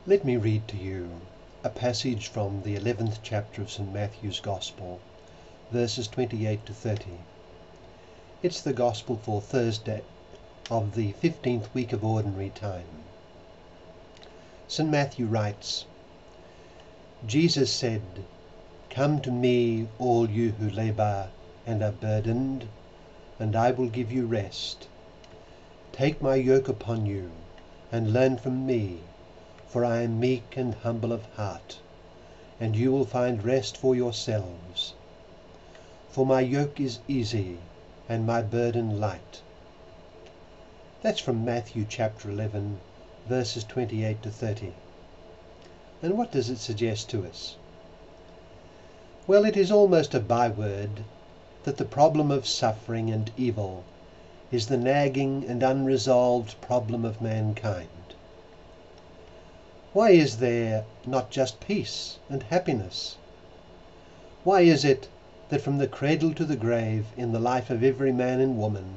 Let me read to you a passage from the 11th chapter of St. Matthew's Gospel, verses 28 to 30. It's the Gospel for Thursday of the 15th week of Ordinary Time. St. Matthew writes, Jesus said, "Come to me, all you who labour and are burdened, and I will give you rest. Take my yoke upon you, and learn from me, for I am meek and humble of heart, and you will find rest for yourselves. For my yoke is easy, and my burden light." That's from Matthew chapter 11, verses 28 to 30. And what does it suggest to us? Well, it is almost a byword that the problem of suffering and evil is the nagging and unresolved problem of mankind. Why is there not just peace and happiness? Why is it that from the cradle to the grave in the life of every man and woman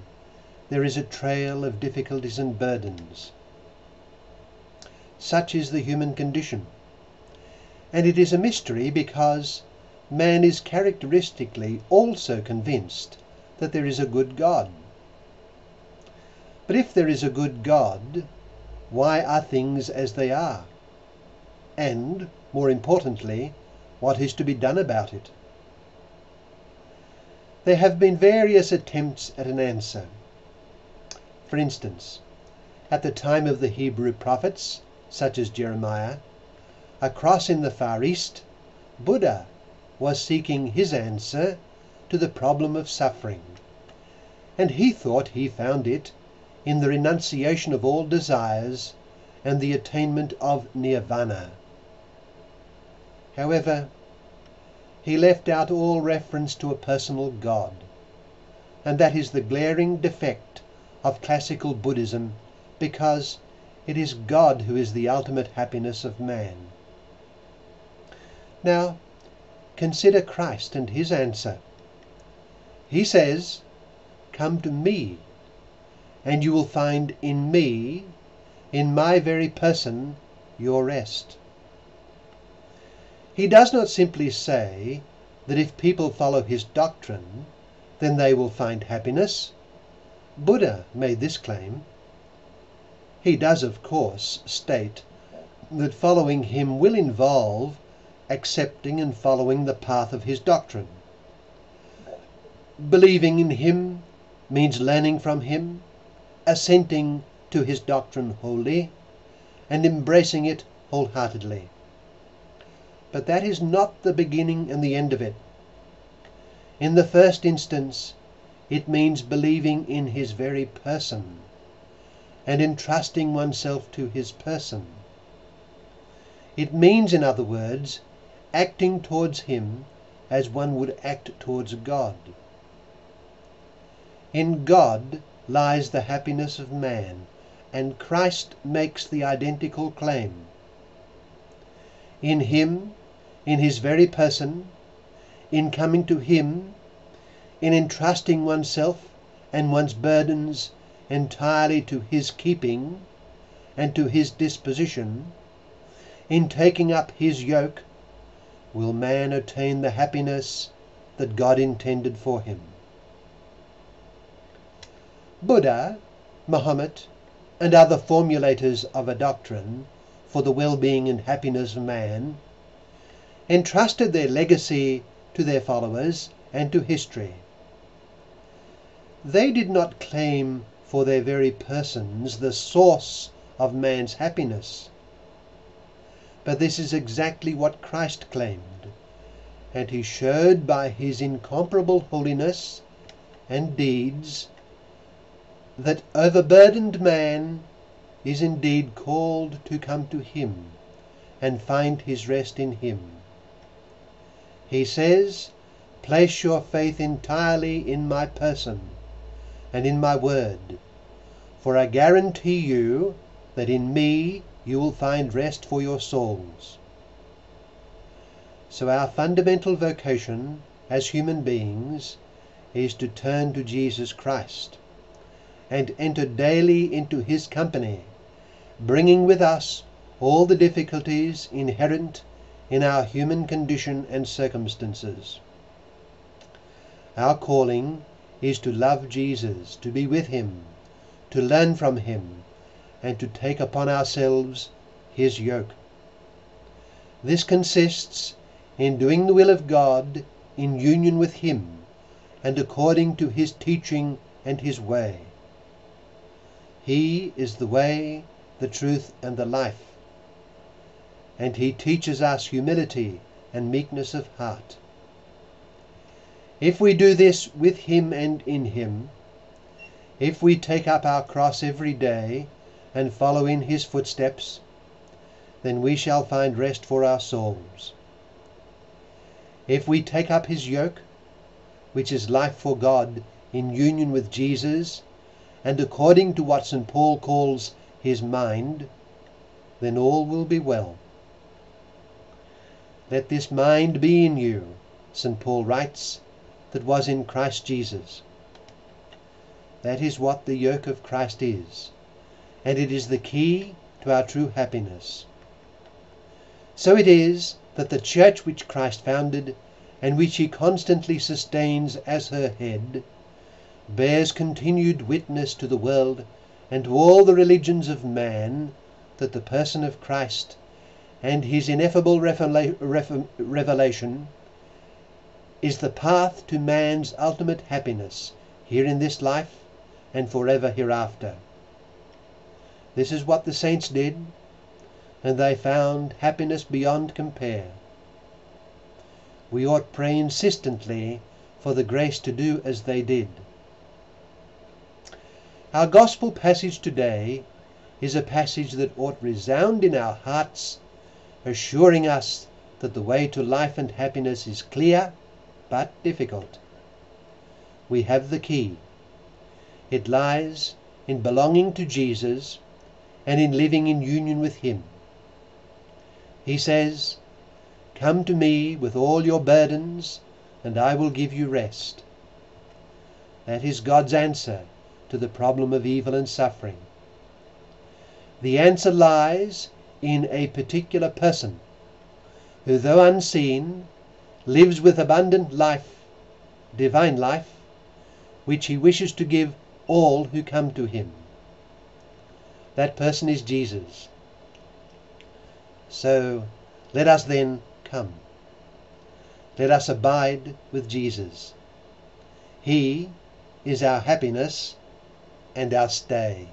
there is a trail of difficulties and burdens? Such is the human condition. And it is a mystery because man is characteristically also convinced that there is a good God. But if there is a good God, why are things as they are? And, more importantly, what is to be done about it? There have been various attempts at an answer. For instance, at the time of the Hebrew prophets, such as Jeremiah, across in the Far East, Buddha was seeking his answer to the problem of suffering, and he thought he found it in the renunciation of all desires and the attainment of nirvana. However, he left out all reference to a personal God, and that is the glaring defect of classical Buddhism, because it is God who is the ultimate happiness of man. Now, consider Christ and his answer. He says, "Come to me, and you will find in me, in my very person, your rest." He does not simply say that if people follow his doctrine, then they will find happiness. Buddha made this claim. He does, of course, state that following him will involve accepting and following the path of his doctrine. Believing in him means learning from him, assenting to his doctrine wholly, and embracing it wholeheartedly. But that is not the beginning and the end of it. In the first instance, it means believing in his very person and entrusting oneself to his person. It means, in other words, acting towards him as one would act towards God. In God lies the happiness of man, and Christ makes the identical claim. In him, in his very person, in coming to him, in entrusting oneself and one's burdens entirely to his keeping and to his disposition, in taking up his yoke, will man attain the happiness that God intended for him. Buddha, Mahomet, and other formulators of a doctrine for the well-being and happiness of man entrusted their legacy to their followers and to history. They did not claim for their very persons the source of man's happiness. But this is exactly what Christ claimed, and he showed by his incomparable holiness and deeds that overburdened man is indeed called to come to him and find his rest in him. He says, "Place your faith entirely in my person and in my word, for I guarantee you that in me you will find rest for your souls." So our fundamental vocation as human beings is to turn to Jesus Christ and enter daily into his company, bringing with us all the difficulties inherent in our human condition and circumstances. Our calling is to love Jesus, to be with him, to learn from him, and to take upon ourselves his yoke. This consists in doing the will of God in union with him and according to his teaching and his way. He is the way, the truth, and the life, and he teaches us humility and meekness of heart. If we do this with him and in him, if we take up our cross every day and follow in his footsteps, then we shall find rest for our souls. If we take up his yoke, which is life for God in union with Jesus, and according to what St. Paul calls his mind, then all will be well. Let this mind be in you, St. Paul writes, that was in Christ Jesus. That is what the yoke of Christ is, and it is the key to our true happiness. So it is that the church which Christ founded, and which he constantly sustains as her head, bears continued witness to the world and to all the religions of man that the person of Christ and his ineffable revelation is the path to man's ultimate happiness here in this life and forever hereafter. This is what the saints did, and they found happiness beyond compare. We ought pray insistently for the grace to do as they did. Our gospel passage today is a passage that ought resound in our hearts, assuring us that the way to life and happiness is clear but difficult. We have the key. It lies in belonging to Jesus and in living in union with him. He says, "Come to me with all your burdens, and I will give you rest." That is God's answer to the problem of evil and suffering. The answer lies in a particular person who, though unseen, lives with abundant life, divine life, which he wishes to give all who come to him. That person is Jesus. So let us then come. Let us abide with Jesus. He is our happiness and our stay.